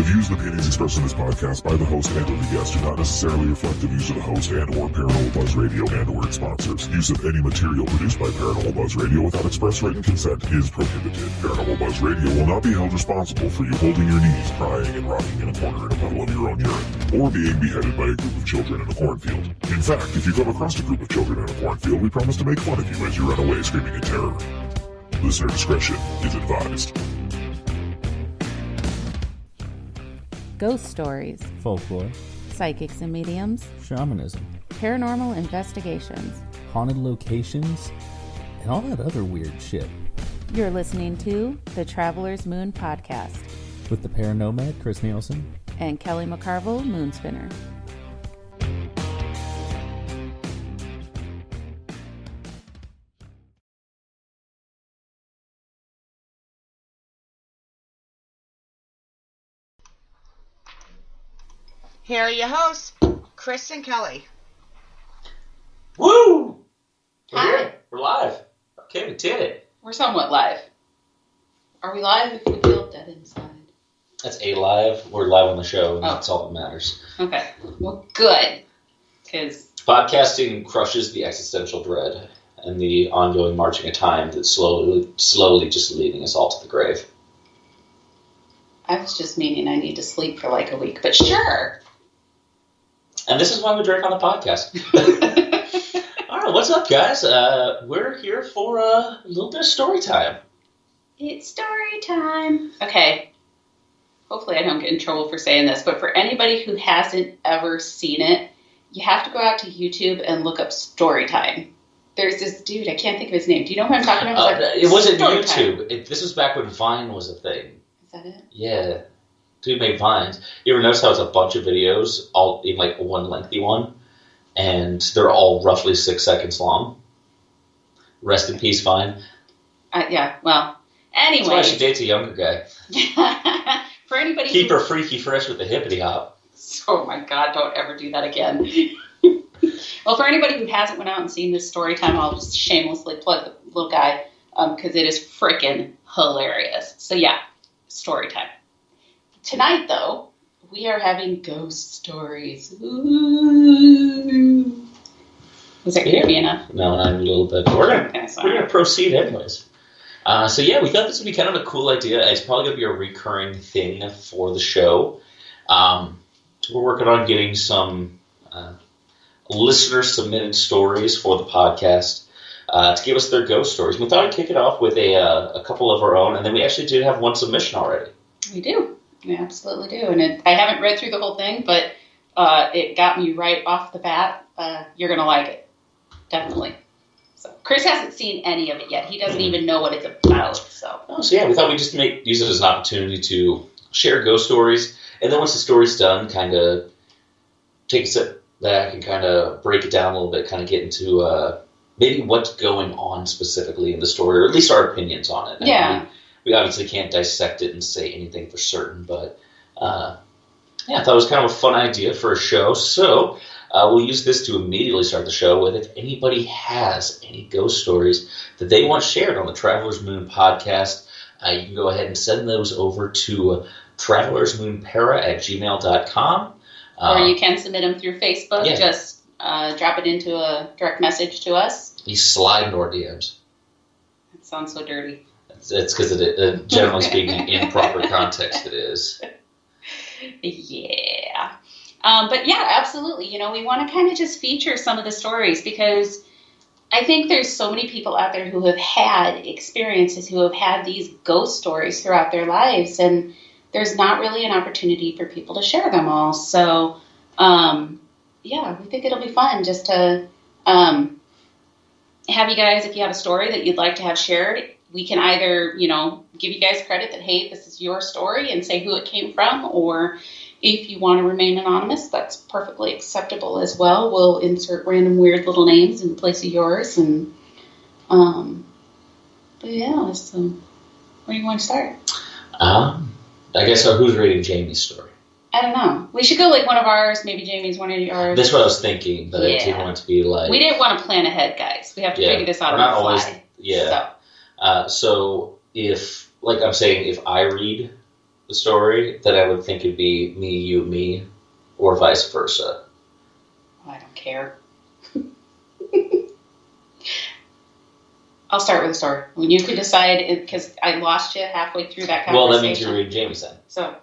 views and opinions expressed in this podcast by the host and or the guest do not necessarily reflect the views of the host and or Paranormal Buzz Radio and or its sponsors. Use of any material produced by Paranormal Buzz Radio without express written consent is prohibited. Paranormal Buzz Radio will not be held responsible for you holding your knees, crying, and rocking in a corner in a puddle of your own urine, or being beheaded by a group of children in a cornfield. In fact, if you come across a group of children in a cornfield, we promise to make fun of you as you run away screaming in terror. Listener discretion is advised. Ghost stories, folklore, psychics and mediums, shamanism, paranormal investigations, haunted locations, and all that other weird shit. You're listening to the Traveler's Moon Podcast With the Paranomad, Chris Nielsen, and Kelly McCarville, Moonspinner. Here are your hosts, Chris and Kelly. Woo! We're Hi. here. We're live. Okay, we did it. We're somewhat live. Are we live if we feel dead inside? That's a live. We're live on the show, and Oh. that's all that matters. Okay. Well, good. Because Podcasting crushes the existential dread and the ongoing marching of time that's slowly just leading us all to the grave. I was just meaning I need to sleep for like a week, but sure. And this is why we drink on the podcast. All right, what's up, guys? We're here for a little bit of story time. It's story time. Okay. Hopefully I don't get in trouble for saying this, but for anybody who hasn't ever seen it, you have to go out to YouTube and look up story time. There's this dude, I can't think of his name. Do you know who I'm talking about? It wasn't Story time. YouTube. This was back when Vine was a thing. Is that it? Yeah. Dude made Vines. You ever notice how it's a bunch of videos, all in like one lengthy one, and they're all roughly 6 seconds long? Rest in peace, Vine. Yeah, well, anyway. That's why she dates a younger guy. For anybody Keep who... her freaky fresh with the hippity hop. Oh my God, don't ever do that again. Well, for anybody who hasn't went out and seen this story time, I'll just shamelessly plug the little guy because it is freaking hilarious. So yeah, story time. Tonight, though, we are having ghost stories. Ooh. Was that creepy enough? No, not a little bit. We're gonna proceed anyways. So yeah, we thought this would be kind of a cool idea. It's probably gonna be a recurring thing for the show. We're working on getting some listener-submitted stories for the podcast to give us their ghost stories. We thought I'd kick it off with a couple of our own, and then we actually did have one submission already. We do. We absolutely do. And I haven't read through the whole thing, but it got me right off the bat. You're going to like it. Definitely. So Chris hasn't seen any of it yet. He doesn't even know what it's about. So yeah, we thought we'd just use it as an opportunity to share ghost stories. And then once the story's done, kind of take a step back and kind of break it down a little bit, kind of get into maybe what's going on specifically in the story, or at least our opinions on it. Yeah. We obviously can't dissect it and say anything for certain, but I thought it was kind of a fun idea for a show. So we'll use this to immediately start the show with. If anybody has any ghost stories that they want shared on the Traveler's Moon podcast, you can go ahead and send those over to travelersmoonpara@gmail.com. or you can submit them through Facebook. Yeah. Just drop it into a direct message to us. You slide into our DMs. That sounds so dirty. It's because, generally speaking, in proper context, it is. Yeah. But yeah, absolutely. You know, we want to kind of just feature some of the stories because I think there's so many people out there who have had experiences, who have had these ghost stories throughout their lives, and there's not really an opportunity for people to share them all. So, yeah, we think it'll be fun just to have you guys, if you have a story that you'd like to have shared, we can either, give you guys credit that, hey, this is your story and say who it came from, or if you want to remain anonymous, that's perfectly acceptable as well. We'll insert random weird little names in place of yours. And, but yeah, so where do you want to start? I guess who's reading Jamie's story? I don't know. We should go like one of ours, maybe Jamie's one of yours. That's what I was thinking, but I didn't want it to be like... We didn't want to plan ahead, guys. We have to figure this out on the fly. So if, like I'm saying, if I read the story, then I would think it'd be me, you, me, or vice versa. I don't care. I'll start with the story. When you can decide, because I lost you halfway through that conversation. Well, that means you're reading Jamie's then. So,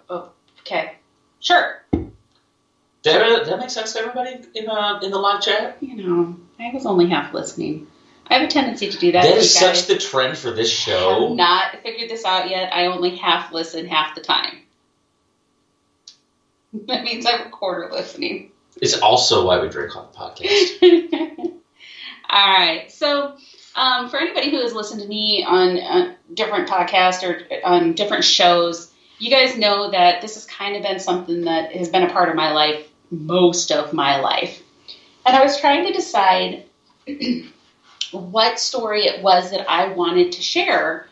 okay. Sure. That makes sense to everybody in the live chat? I was only half listening. I have a tendency to do that. That is such the trend for this show. I have not figured this out yet. I only half listen half the time. That means I'm a quarter listening. It's also why we drink on the podcast. All right. So, for anybody who has listened to me on different podcasts or on different shows, you guys know that this has kind of been something that has been a part of my life most of my life. And I was trying to decide what story it was that I wanted to share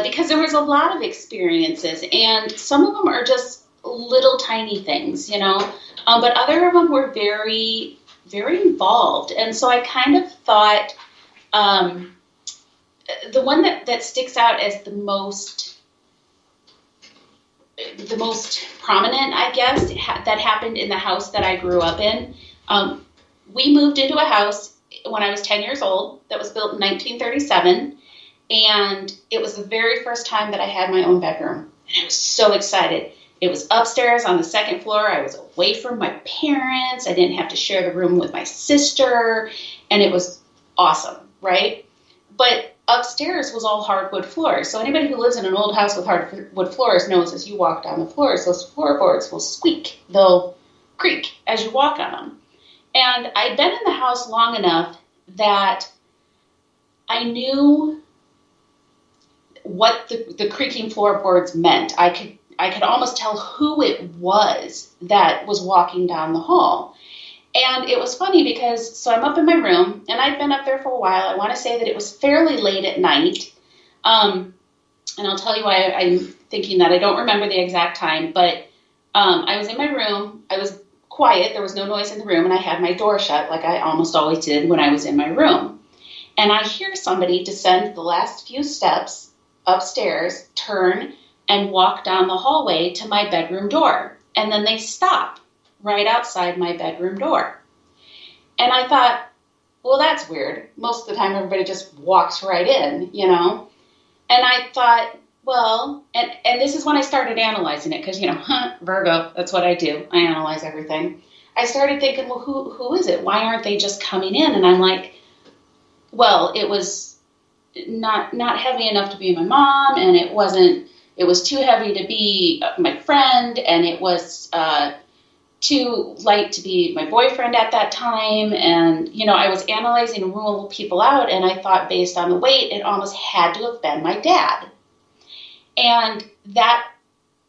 because there was a lot of experiences, and some of them are just little tiny things, but other of them were very, very involved. And so I kind of thought the one that sticks out as the most prominent, I guess, that happened in the house that I grew up in. We moved into a house when I was 10 years old that was built in 1937, and it was the very first time that I had my own bedroom, and I was so excited. It was upstairs on the second floor. I was away from my parents. I didn't have to share the room with my sister, and it was awesome, right? But upstairs was all hardwood floors. So anybody who lives in an old house with hardwood floors knows as you walk down the floors, those floorboards will squeak. They'll creak as you walk on them. And I'd been in the house long enough that I knew what the creaking floorboards meant. I could almost tell who it was that was walking down the hall. And it was funny because, so I'm up in my room, and I'd been up there for a while. I want to say that it was fairly late at night. And I'll tell you why I'm thinking that. I don't remember the exact time, but I was in my room. I was quiet. There was no noise in the room, and I had my door shut like I almost always did when I was in my room. And I hear somebody descend the last few steps upstairs, turn, and walk down the hallway to my bedroom door. And then they stop right outside my bedroom door. And I thought, well, that's weird. Most of the time, everybody just walks right in, And I thought, well, and this is when I started analyzing it, because, Virgo, that's what I do. I analyze everything. I started thinking, well, who is it? Why aren't they just coming in? And I'm like, well, it was not heavy enough to be my mom, and it was too heavy to be my friend, and it was too light to be my boyfriend at that time. And, I was analyzing and ruling people out, and I thought based on the weight, it almost had to have been my dad. And that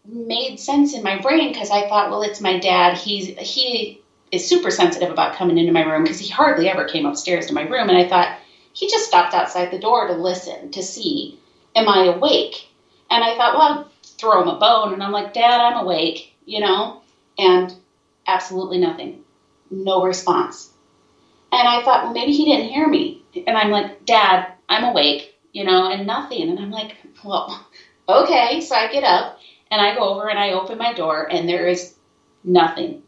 made sense in my brain because I thought, well, it's my dad. He is super sensitive about coming into my room because he hardly ever came upstairs to my room. And I thought, he just stopped outside the door to listen, to see, am I awake? And I thought, well, I'll throw him a bone. And I'm like, Dad, I'm awake, and absolutely nothing. No response. And I thought, well, maybe he didn't hear me. And I'm like, Dad, I'm awake, and nothing. And I'm like, well, okay. So I get up and I go over and I open my door, and there is nothing.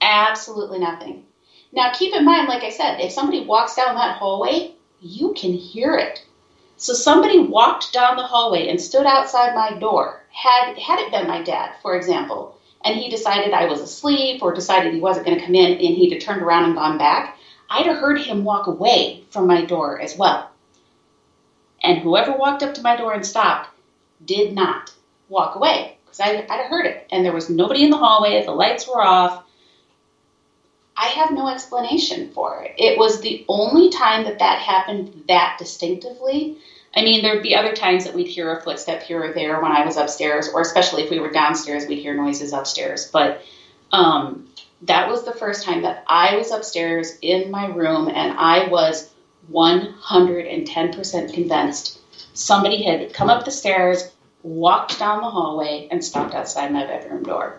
Absolutely nothing. Now, keep in mind, like I said, if somebody walks down that hallway, you can hear it. So somebody walked down the hallway and stood outside my door. Had it been my dad, for example, and he decided I was asleep or decided he wasn't going to come in and he'd have turned around and gone back, I'd have heard him walk away from my door as well. And whoever walked up to my door and stopped did not walk away because I'd have heard it. And there was nobody in the hallway. The lights were off. I have no explanation for it. It was the only time that happened that distinctively. I mean, there'd be other times that we'd hear a footstep here or there when I was upstairs, or especially if we were downstairs, we'd hear noises upstairs. But that was the first time that I was upstairs in my room, and I was 110% convinced somebody had come up the stairs, walked down the hallway, and stopped outside my bedroom door.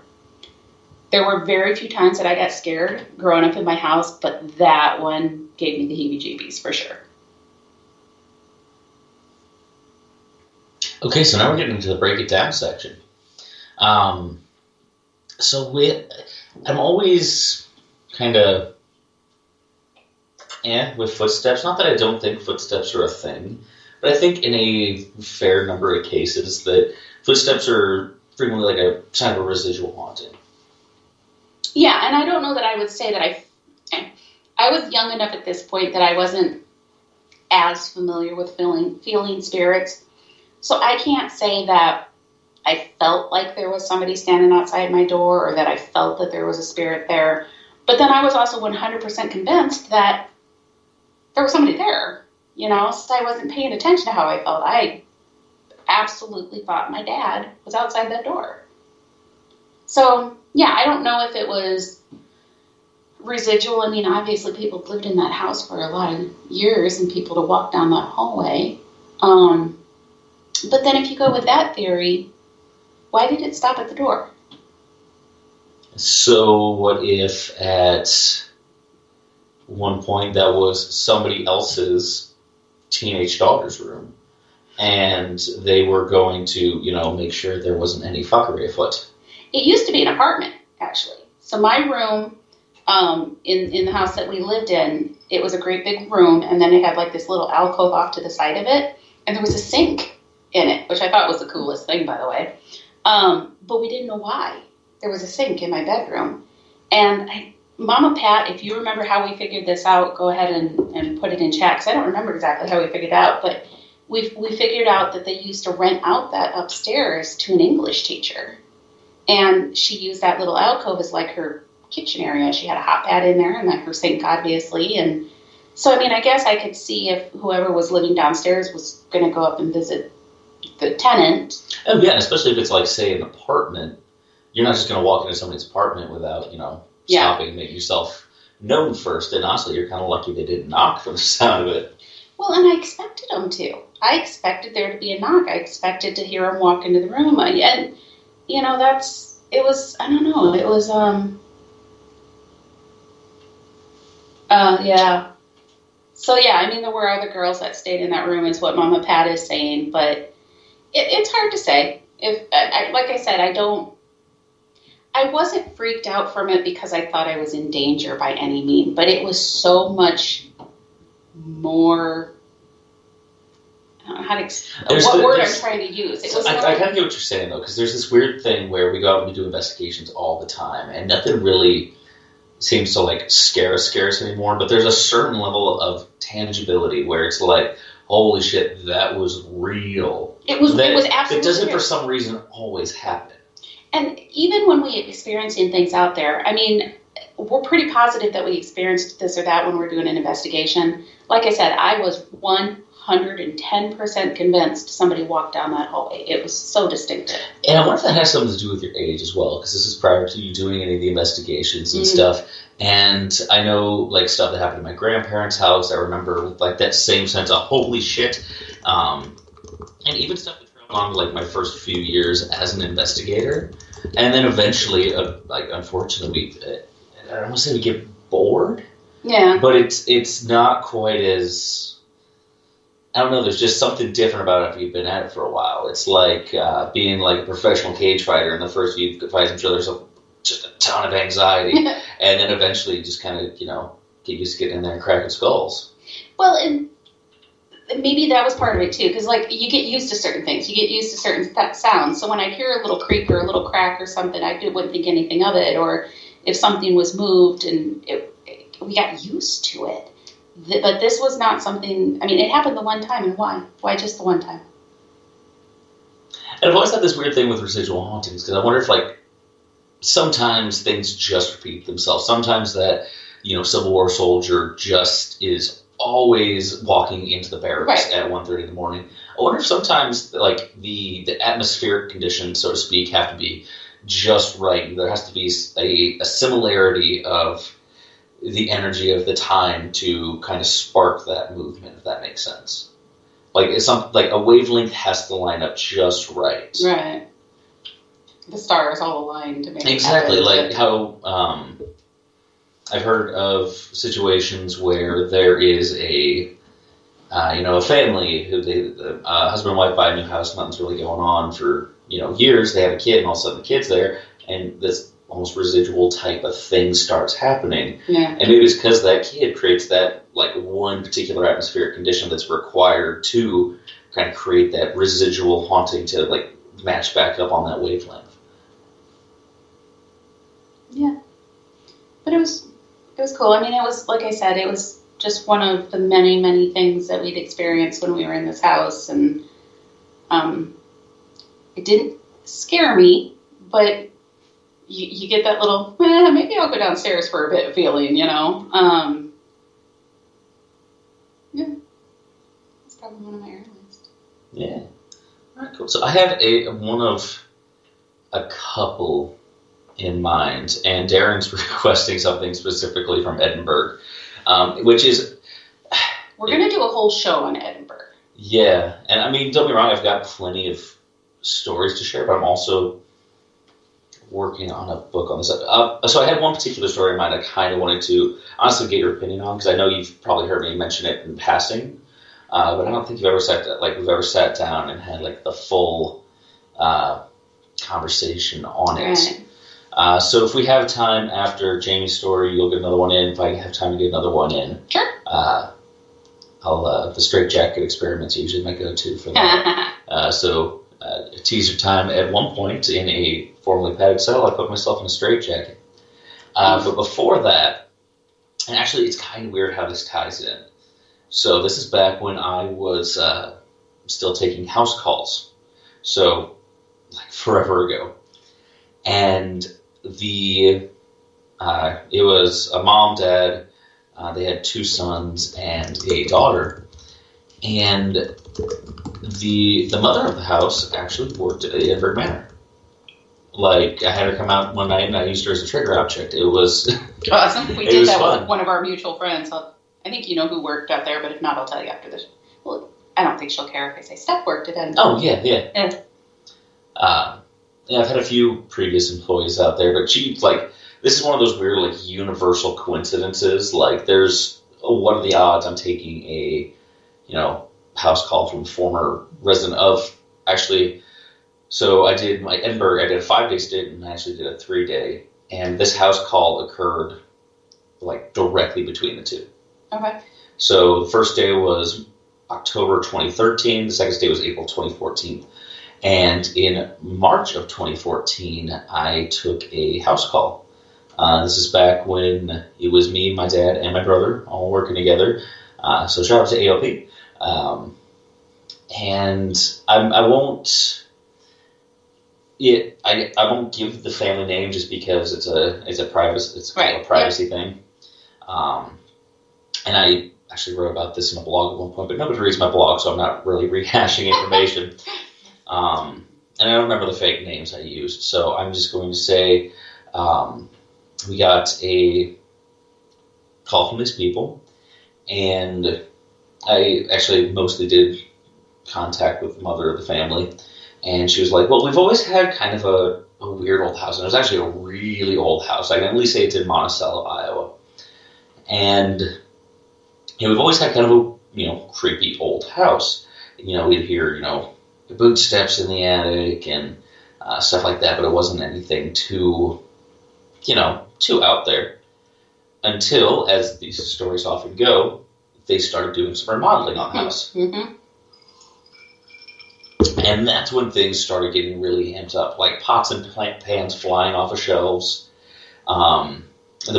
There were very few times that I got scared growing up in my house, but that one gave me the heebie-jeebies for sure. Okay, so now we're getting into the break it down section. So I'm always kind of with footsteps. Not that I don't think footsteps are a thing, but I think in a fair number of cases that footsteps are frequently like a kind of a residual haunting. Yeah, and I don't know that I would say that I was young enough at this point that I wasn't as familiar with feeling spirits. So I can't say that I felt like there was somebody standing outside my door or that I felt that there was a spirit there. But then I was also 100% convinced that there was somebody there, so I wasn't paying attention to how I felt. I absolutely thought my dad was outside that door. So, yeah, I don't know if it was residual. I mean, obviously people lived in that house for a lot of years and people to walk down that hallway. But then if you go with that theory, why did it stop at the door? So what if at one point that was somebody else's teenage daughter's room and they were going to, make sure there wasn't any fuckery afoot? It used to be an apartment, actually. So my room in the house that we lived in, it was a great big room, and then it had like this little alcove off to the side of it, and there was a sink in it, which I thought was the coolest thing, by the way. But we didn't know why. There was a sink in my bedroom. And Mama Pat, if you remember how we figured this out, go ahead and put it in chat, because I don't remember exactly how we figured it out, but we figured out that they used to rent out that upstairs to an English teacher. And she used that little alcove as like her kitchen area. She had a hot pad in there and then her sink, obviously. And so, I mean, I guess I could see if whoever was living downstairs was going to go up and visit the tenant. Oh, yeah, especially if it's like, say, an apartment. You're not just going to walk into somebody's apartment without, stopping and make yourself known first. And honestly, you're kind of lucky they didn't knock from the sound of it. Well, and I expected them to. I expected there to be a knock. I expected to hear them walk into the room. And, it was, I don't know, it was, yeah. So, yeah, I mean, there were other girls that stayed in that room is what Mama Pat is saying, but it's hard to say. Like I said, I wasn't freaked out from it because I thought I was in danger by any means, but it was so much more, I don't know how to what word I'm trying to use. I kind of get what you're saying, though, because there's this weird thing where we go out and we do investigations all the time, and nothing really seems to, like, scare us anymore, but there's a certain level of tangibility where it's like, holy shit, that was real. It was absolutely It doesn't, real. For some reason, always happen. And even when we experiencing things out there, I mean, we're pretty positive that we experienced this or that when we're doing an investigation. Like I said, I was 110% convinced somebody walked down that hallway. It was so distinctive. And I wonder if that has something to do with your age as well, because this is prior to you doing any of the investigations and stuff. And I know, like, stuff that happened at my grandparents' house. I remember with, like, that same sense of holy shit. And even stuff that traveled on, like, my first few years as an investigator. And then eventually, like, unfortunately, I don't want to say we get bored. Yeah. But it's not quite as... I don't know, there's just something different about it after you've been at it for a while. It's like being like a professional cage fighter. In the first few fights, I'm sure there's just a ton of anxiety. And then eventually you just kind of, get used to getting in there and cracking skulls. Well, and maybe that was part of it too, because like you get used to certain things. You get used to certain sounds. So when I hear a little creak or a little crack or something, I wouldn't think anything of it. Or if something was moved and we got used to it. But this was not something, I mean, it happened the one time, and why? Why just the one time? And I've always had this weird thing with residual hauntings, because I wonder if, like, sometimes things just repeat themselves. Sometimes that, Civil War soldier just is always walking into the barracks at 1:30 in the morning. I wonder if sometimes, like, the atmospheric conditions, so to speak, have to be just right. There has to be a similarity of the energy of the time to kind of spark that movement, if that makes sense. Like a wavelength has to line up just right. Right. The stars all aligned to make exactly it happen. Like how I've heard of situations where there is a family who the husband and wife buy a new house, nothing's really going on for, years. They have a kid, and all of a sudden the kid's there, and this almost residual type of thing starts happening. Yeah. And maybe it's because that kid creates that, like, one particular atmospheric condition that's required to kind of create that residual haunting to, like, match back up on that wavelength. Yeah. But it was cool. I mean, it was, like I said, it was just one of the many, many things that we'd experienced when we were in this house. And it didn't scare me, but you get that little, maybe I'll go downstairs for a bit feeling, Yeah. It's probably one of my earliest. Yeah. All right, cool. So I have one of a couple in mind, and Darren's requesting something specifically from Edinburgh, which is... We're going to do a whole show on Edinburgh. Yeah, and I mean, don't get me wrong, I've got plenty of stories to share, but I'm also working on a book on this. So I had one particular story in mind I kind of wanted to honestly get your opinion on, because I know you've probably heard me mention it in passing, but I don't think we've ever sat down and had like the full conversation on it. Right. So if we have time after Jamie's story, you'll get another one in. If I have time to get another one in, sure. The straitjacket experiment's usually my go-to for that. So teaser time, at one point in a formerly padded cell, I put myself in a straitjacket. But before that, and actually it's kind of weird how this ties in. So this is back when I was still taking house calls. So like forever ago. And it was a mom, dad, they had 2 sons and a daughter. And the mother of the house actually worked at Edinburgh Manor. Like, I had her come out one night and I used her as a trigger object. It was awesome. We did that fun. with one of our mutual friends. I think you know who worked out there, but if not, I'll tell you after this. Well, I don't think she'll care if I say Steph worked at Edinburgh. Oh, yeah. I've had a few previous employees out there, but this is one of those weird, like, universal coincidences. Like, what are the odds I'm taking a, house call from a former resident of, actually, so I did my Edinburgh, I did a 5-day stint, and I actually did a 3-day, and this house call occurred, like, directly between the two. Okay. So the first day was October 2013, the second day was April 2014. And in March of 2014, I took a house call. This is back when it was me, my dad, and my brother all working together. So shout out to AOP. And I won't give the family name just because it's a privacy thing. And I actually wrote about this in a blog at one point, but nobody reads my blog, so I'm not really rehashing information. And I don't remember the fake names I used, so I'm just going to say we got a call from these people, and I actually mostly did contact with the mother of the family, and she was like, well, we've always had kind of a weird old house, and it was actually a really old house. I can at least say it's in Monticello, Iowa. And we've always had kind of a creepy old house. We'd hear, the boot steps in the attic and stuff like that, but it wasn't anything too out there. Until, as these stories often go, they started doing some remodeling on the house. Mm-hmm. And that's when things started getting really amped up, like pots and pans flying off of shelves. The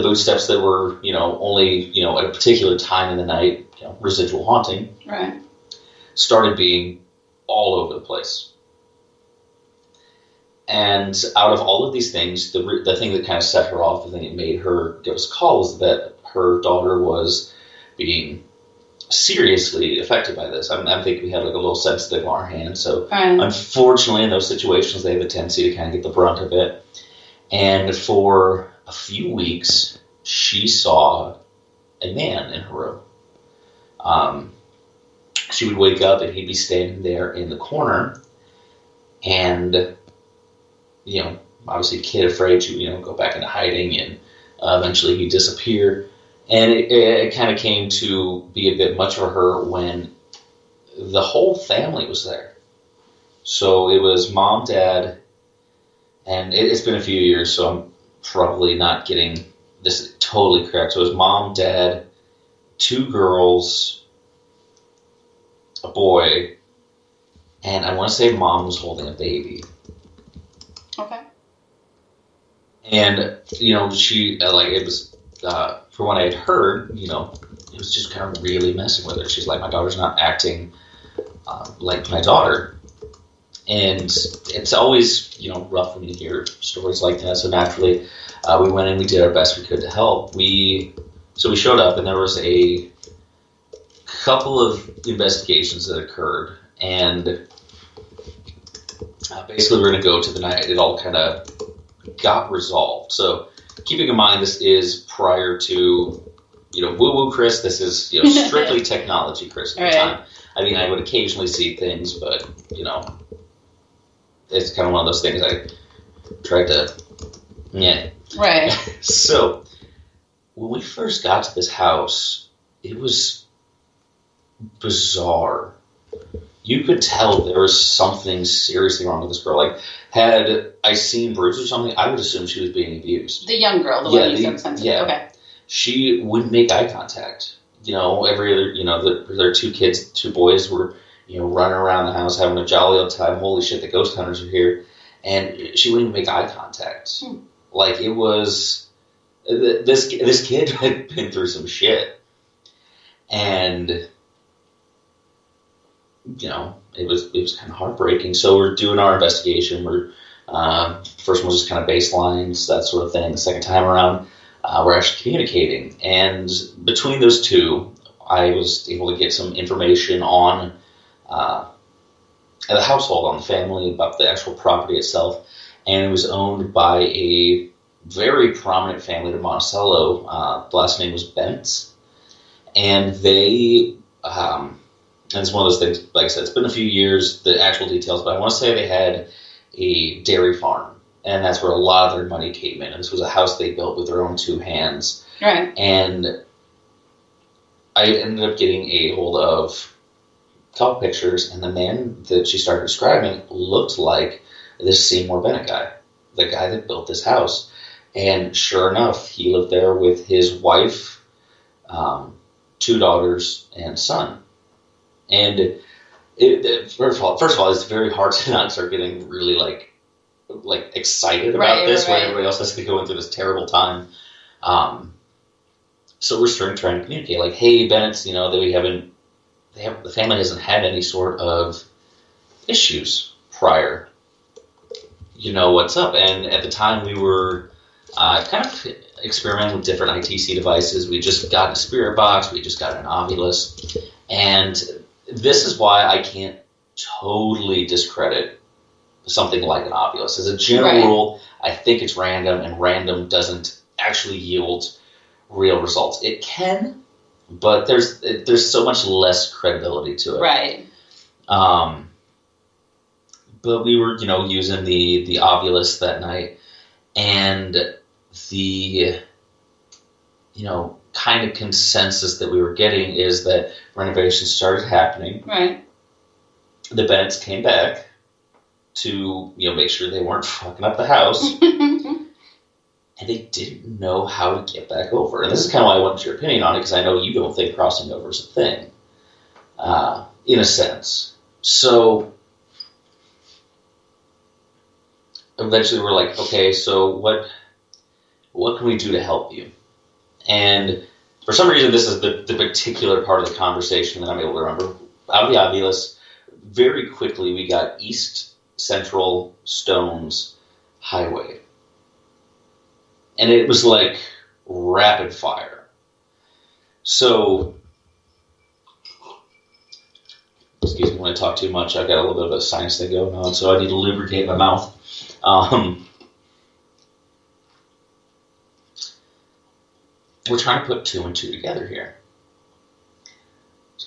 boot steps that were, only, at a particular time in the night, residual haunting, right, started being all over the place. And out of all of these things, the thing that kind of set her off, the thing that made her give us a call, was that her daughter was being seriously affected by this. I think we had like a little sensitive on our hands. So unfortunately, in those situations, they have a tendency to kind of get the brunt of it. And for a few weeks, she saw a man in her room. She would wake up and he'd be standing there in the corner, and obviously kid afraid, she would go back into hiding, and eventually he'd disappear. And it kind of came to be a bit much for her when the whole family was there. So it was mom, dad, and it's been a few years, so I'm probably not getting this totally correct. So it was mom, dad, 2 girls, a boy, and I want to say mom was holding a baby. Okay. And, she, it was, from what I had heard, it was just kind of really messing with her. She's like, my daughter's not acting like my daughter. And it's always, rough when you hear stories like that. So naturally, we went in, we did our best we could to help. So we showed up, and there was a couple of investigations that occurred. And basically, we're going to go to the night it all kind of got resolved. So keeping in mind, this is prior to, woo-woo Chris. This is, strictly technology Chris at the time. I mean, I would occasionally see things, but, it's kind of one of those things I tried to, Right. So, when we first got to this house, it was bizarre. You could tell there was something seriously wrong with this girl. Like, had I seen bruises or something, I would assume she was being abused. The young girl, the one you said sensitive. Yeah. Okay. She wouldn't make eye contact. Every other, their 2 kids, 2 boys were, running around the house having a jolly old time. Holy shit, the ghost hunters are here. And she wouldn't even make eye contact. Like, it was, this kid had been through some shit. And, it was kind of heartbreaking. So we're doing our investigation. We're, first one was just kind of baselines, that sort of thing. The second time around, we're actually communicating. And between those 2, I was able to get some information on the household, on the family, about the actual property itself. And it was owned by a very prominent family in Monticello. The last name was Bennett. And they, and it's one of those things, like I said, it's been a few years, the actual details, but I want to say they had a dairy farm. And that's where a lot of their money came in. And this was a house they built with their own 2 hands. Right. And I ended up getting a hold of a couple pictures, and the man that she started describing looked like this Seymour Bennett guy, the guy that built this house. And sure enough, he lived there with his wife, 2 daughters, and son. And first of all, it's very hard to not start getting really like excited about this when everybody else has to go through this terrible time. So we're trying to communicate, like, hey, Bennett's, the family hasn't had any sort of issues prior. What's up? And at the time we were kind of experimenting with different ITC devices. We just got a spirit box. We just got an Ovilus. And this is why I can't totally discredit something like an Ovilus. As a general rule, I think it's random, and random doesn't actually yield real results. It can, but there's so much less credibility to it. Right. But we were, using the Ovilus that night, and the, kind of consensus that we were getting is that renovations started happening. Right. The Bennetts came back to, make sure they weren't fucking up the house. And they didn't know how to get back over. And this is kind of why I wanted your opinion on it, because I know you don't think crossing over is a thing, in a sense. So eventually we're like, okay, so what can we do to help you? And for some reason, this is the particular part of the conversation that I'm able to remember. Out of the Ovilus, very quickly we got East Central Stones Highway. And it was like rapid fire. So, excuse me when I talk too much, I've got a little bit of a sinus thing going on, so I need to lubricate my mouth. We're trying to put 2 and 2 together here.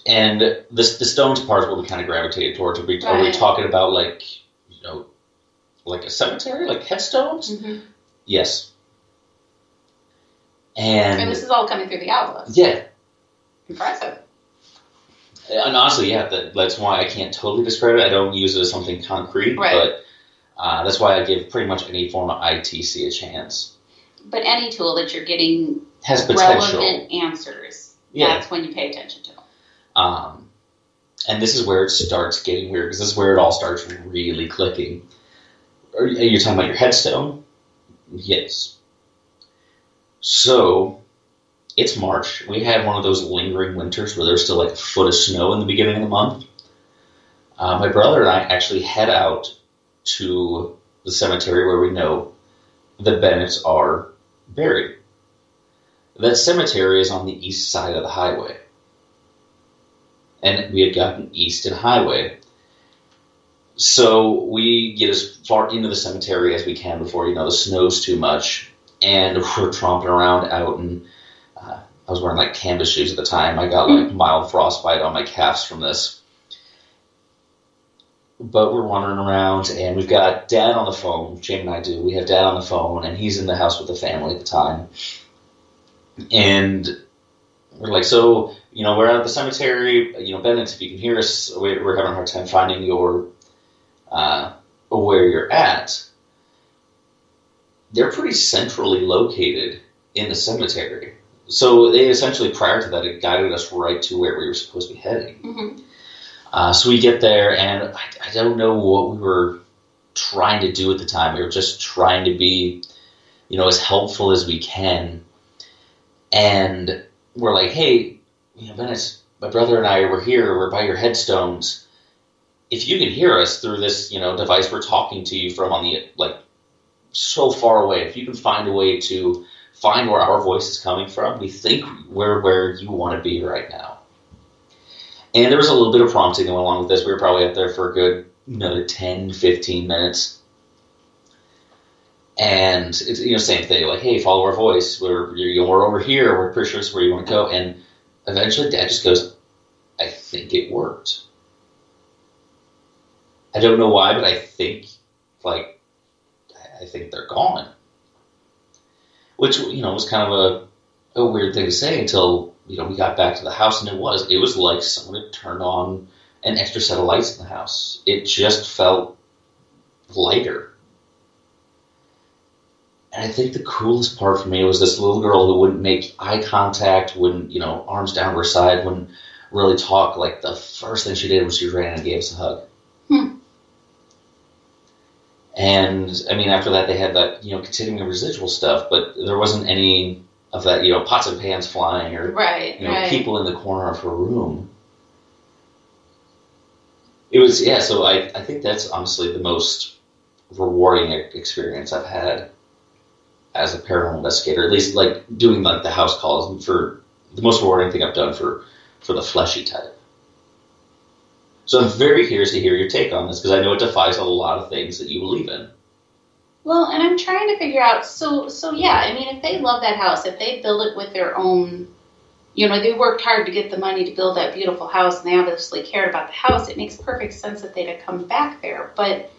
And the Stones part is what we kind of gravitated towards. Are we talking about like a cemetery, like headstones? Mm-hmm. Yes. And this is all coming through the Ovilus. Yeah. Impressive. And honestly, yeah, that's why I can't totally describe it. I don't use it as something concrete, Right. but that's why I give pretty much any form of ITC a chance. But any tool that you're getting Has potential. relevant answers, Yeah. that's when you pay attention to. And this is where it starts getting weird, because this is where it all starts really clicking. Are you talking about your headstone? Yes. So, it's March. We had one of those lingering winters where there's still like a foot of snow in the beginning of the month. My brother and I actually head out to the cemetery where we know the Bennetts are buried. That cemetery is on the east side of the highway. And we had gotten east and highway. So we get as far into the cemetery as we can before, the snow's too much. And we're tromping around out, and I was wearing like canvas shoes at the time. I got like mild frostbite on my calves from this. But we're wandering around, and we've got Dad on the phone. Jane and I do. We have Dad on the phone, and he's in the house with the family at the time. And we're like, so, we're out at the cemetery. Bennett, if you can hear us, we're having a hard time finding your where you're at. They're pretty centrally located in the cemetery. So they essentially, prior to that, had guided us right to where we were supposed to be heading. Mm-hmm. So we get there, and I don't know what we were trying to do at the time. We were just trying to be, as helpful as we can. And we're like, hey, Bennett, my brother and I were here. We're by your headstones. If you can hear us through this, device we're talking to you from on the, so far away, if you can find a way to find where our voice is coming from, we think we're where you want to be right now. And there was a little bit of prompting going along with this. We were probably up there for a good another 10, 15 minutes. And it's, same thing, like, hey, follow our voice. We're over here. We're pretty sure it's where you want to go. And eventually Dad just goes, I think it worked. I don't know why, but I think they're gone. Which, was kind of a weird thing to say until, we got back to the house, and it was like someone had turned on an extra set of lights in the house. It just felt lighter. And I think the coolest part for me was this little girl who wouldn't make eye contact, wouldn't, arms down to her side, wouldn't really talk. Like, the first thing she did was she ran and gave us a hug. And, after that, they had that, continuing residual stuff, but there wasn't any of that, pots and pans flying or, right. people in the corner of her room. It was, so I think that's honestly the most rewarding experience I've had as a paranormal investigator, at least, doing, the house calls, for the most rewarding thing I've done for the fleshy type. So I'm very curious to hear your take on this, because I know it defies a lot of things that you believe in. Well, and I'm trying to figure out, so yeah, if they love that house, if they build it with their own, they worked hard to get the money to build that beautiful house, and they obviously cared about the house, it makes perfect sense that they'd have come back there. But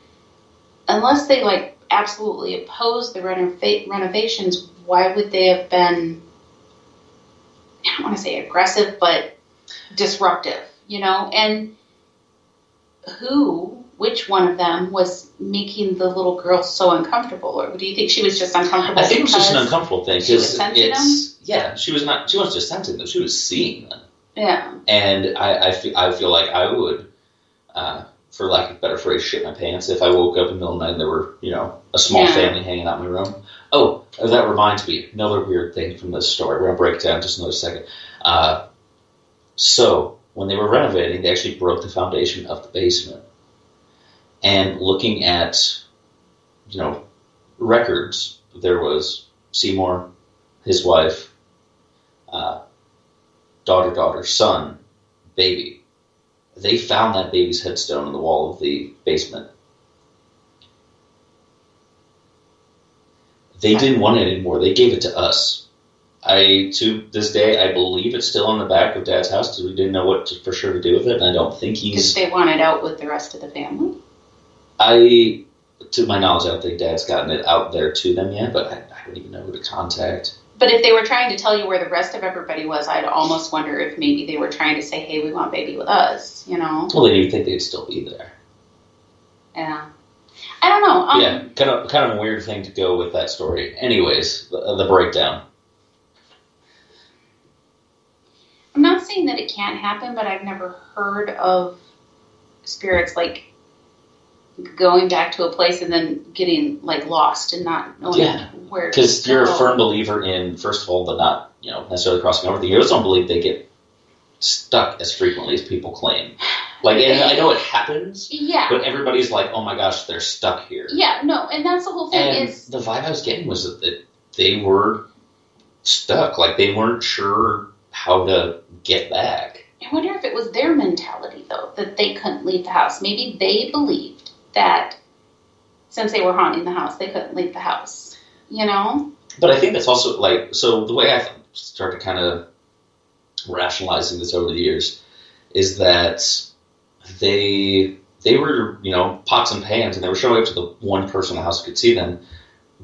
unless they, absolutely oppose the renovations, why would they have been, I don't want to say aggressive, but disruptive, And which one of them was making the little girl so uncomfortable? Or do you think she was just uncomfortable? I think it was just an uncomfortable thing. She was sensing them? Yeah, she wasn't just sensing them, she was seeing them. Yeah. And I feel like I would, for lack of a better phrase, shit my pants if I woke up in the middle of the night and there were, a small family hanging out in my room. Oh, that reminds me, another weird thing from this story. We're going to break it down just another second. So, when they were renovating, they actually broke the foundation of the basement. And looking at, records, there was Seymour, his wife, daughter, son, baby. They found that baby's headstone in the wall of the basement. They didn't want it anymore. They gave it to us. To this day, I believe it's still in the back of Dad's house because we didn't know what for sure to do with it, and I don't think he's... Did they want it out with the rest of the family? To my knowledge, I don't think Dad's gotten it out there to them yet, but I don't even know who to contact. But if they were trying to tell you where the rest of everybody was, I'd almost wonder if maybe they were trying to say, hey, we want baby with us, you know? Well, then you'd think they'd still be there. Yeah. I don't know. Yeah, kind of a weird thing to go with that story. Anyways, the breakdown. I'm not saying that it can't happen, but I've never heard of spirits, like, going back to a place and then getting, like, lost and not knowing where to go. Because you're a firm believer in, first of all, the not, necessarily crossing over. You also don't believe they get stuck as frequently as people claim. Like, and I know it happens, but everybody's like, oh my gosh, they're stuck here. Yeah, no, and that's the whole thing. And the vibe I was getting was that they were stuck. Like, they weren't sure how to get back. I wonder if it was their mentality, though, that they couldn't leave the house. Maybe they believed that since they were haunting the house, they couldn't leave the house, you know? But I think that's also, like, so the way I started kind of rationalizing this over the years is that they were, pots and pans, and they were showing up to the one person in the house who could see them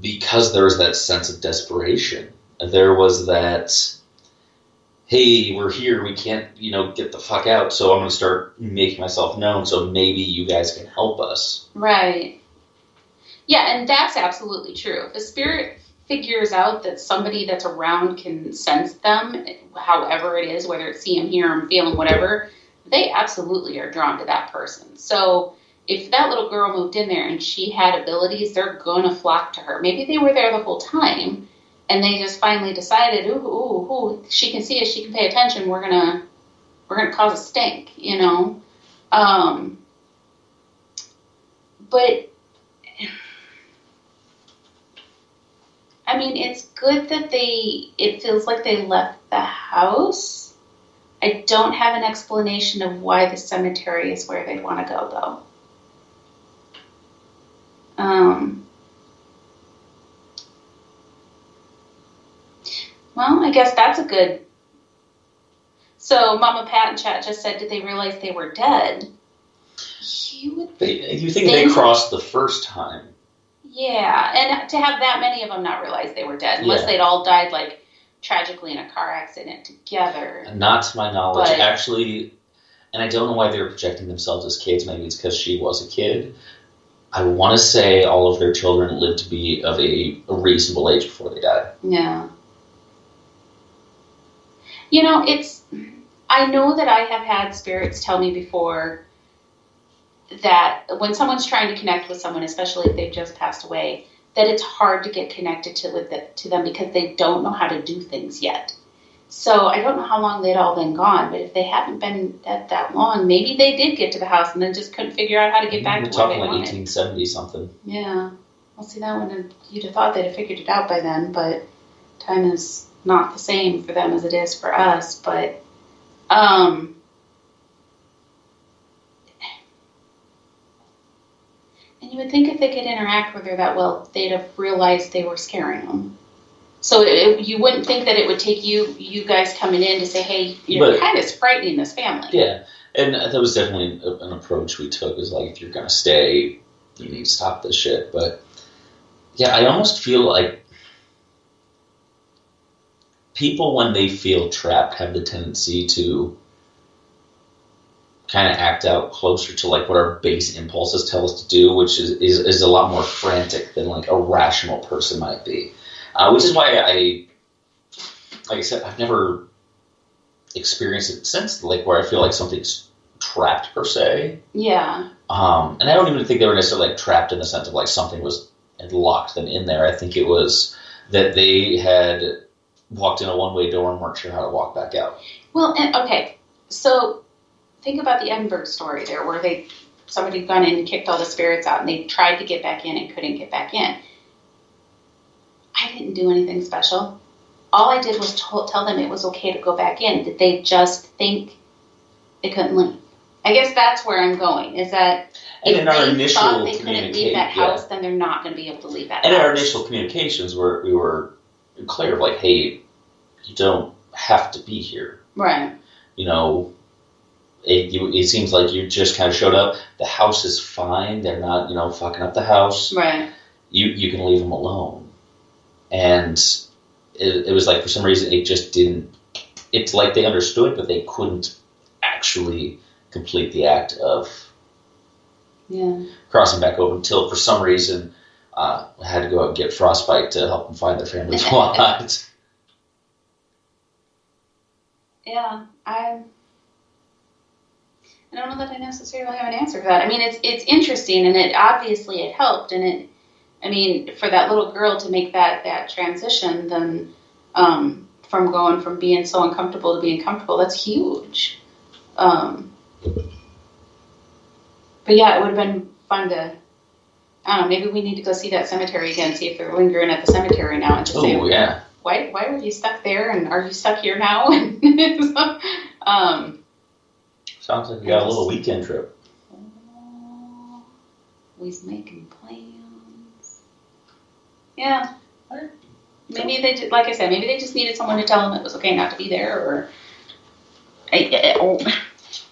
because there was that sense of desperation. There was that, hey, we're here, we can't, get the fuck out, so I'm going to start making myself known so maybe you guys can help us. Right. Yeah, and that's absolutely true. If a spirit figures out that somebody that's around can sense them, however it is, whether it's see them, hear them, feel them, whatever, they absolutely are drawn to that person. So if that little girl moved in there and she had abilities, they're going to flock to her. Maybe they were there the whole time, and they just finally decided, ooh, she can see us, she can pay attention, we're gonna cause a stink, But I mean, it's good that it feels like they left the house. I don't have an explanation of why the cemetery is where they'd want to go, though. Well, I guess that's a good... So, Mama Pat in chat just said, did they realize they were dead? You think they crossed the first time. Yeah, and to have that many of them not realize they were dead, unless they'd all died, like, tragically in a car accident together. Not to my knowledge, actually, and I don't know why they were projecting themselves as kids. Maybe it's because she was a kid. I want to say all of their children lived to be of a reasonable age before they died. Yeah. I know that I have had spirits tell me before that when someone's trying to connect with someone, especially if they've just passed away, that it's hard to get connected to them because they don't know how to do things yet. So I don't know how long they'd all been gone, but if they haven't been dead that long, maybe they did get to the house and then just couldn't figure out how to get back to where they wanted. We're talking like 1870 something. Yeah. Well, see, that one, you'd have thought they'd have figured it out by then, but time is not the same for them as it is for us. But, and you would think if they could interact with her that well, they'd have realized they were scaring them. So you wouldn't think that it would take you guys coming in to say, hey, you're kind of frightening this family. Yeah, and that was definitely an approach we took, is like, if you're going to stay, you need to stop this shit. But, yeah, I almost feel like people, when they feel trapped, have the tendency to kind of act out closer to like what our base impulses tell us to do, which is a lot more frantic than like a rational person might be. Which is why like I said, I've never experienced it since, like where I feel like something's trapped per se. Yeah. And I don't even think they were necessarily like trapped in the sense of like something had locked them in there. I think it was that they had walked in a one-way door and weren't sure how to walk back out. Well, okay, so think about the Edinburgh story there, where somebody had gone in and kicked all the spirits out, and they tried to get back in and couldn't get back in. I didn't do anything special. All I did was tell them it was okay to go back in. Did they just think they couldn't leave? I guess that's where I'm going, is that if they thought they couldn't leave that house, then they're not going to be able to leave that house. And our initial communications we were clear of like, hey, you don't have to be here. Right. It seems like you just kind of showed up. The house is fine. They're not, fucking up the house. Right. You can leave them alone. And it was like for some reason it just didn't. It's like they understood, but they couldn't actually complete the act of crossing back over until for some reason I had to go out and get frostbite to help them find their family's wallet. Yeah, I don't know that I necessarily have an answer for that. I mean, it's interesting, and it helped, and for that little girl to make that transition, then from going from being so uncomfortable to being comfortable, that's huge. But yeah, it would have been fun to, I don't know, maybe we need to go see that cemetery again, see if they're lingering at the cemetery now, and just say, yeah. Why were you stuck there, and are you stuck here now? Sounds like you got a little weekend trip. Always making plans. Yeah. Maybe they did, like I said, maybe they just needed someone to tell them it was okay not to be there,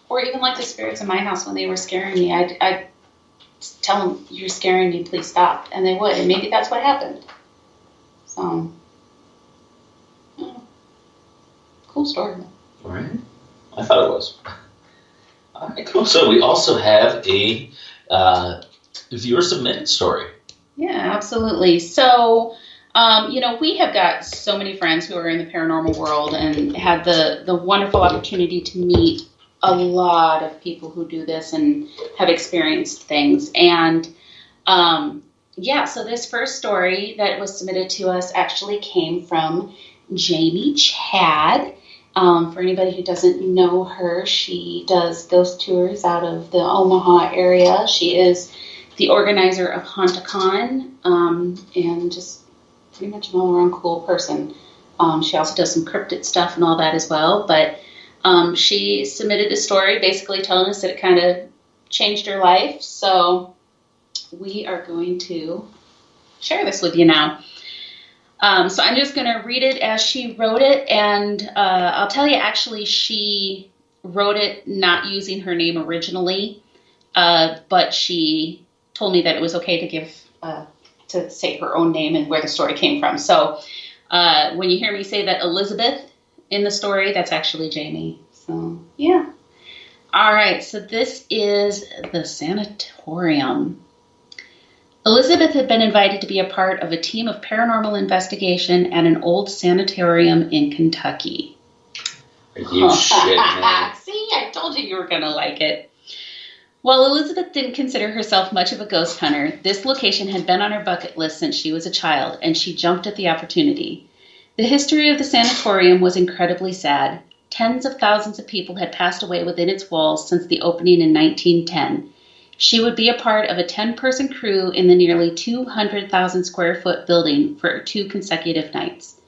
or even like the spirits in my house when they were scaring me, I'd tell them, "You're scaring me, please stop," and they would, and maybe that's what happened. So, cool story. Right? I thought it was. All right, cool. So we also have a viewer submitted story. Yeah, absolutely. So, we have got so many friends who are in the paranormal world and had the wonderful opportunity to meet a lot of people who do this and have experienced things. And, so this first story that was submitted to us actually came from Jamie Chad. For anybody who doesn't know her, she does ghost tours out of the Omaha area. She is the organizer of HauntACon, and just pretty much an all-around cool person. She also does some cryptid stuff and all that as well. But she submitted a story basically telling us that it kind of changed her life. So we are going to share this with you now. So I'm just going to read it as she wrote it, and I'll tell you, actually, she wrote it not using her name originally, but she told me that it was okay to give to say her own name and where the story came from. So when you hear me say that Elizabeth in the story, that's actually Jamie. So, yeah. All right, so this is the sanatorium. Elizabeth had been invited to be a part of a team of paranormal investigation at an old sanatorium in Kentucky. Are you shitting me? See, I told you were going to like it. While Elizabeth didn't consider herself much of a ghost hunter, this location had been on her bucket list since she was a child, and she jumped at the opportunity. The history of the sanatorium was incredibly sad. Tens of thousands of people had passed away within its walls since the opening in 1910. She would be a part of a 10-person crew in the nearly 200,000 square foot building for 2 consecutive nights.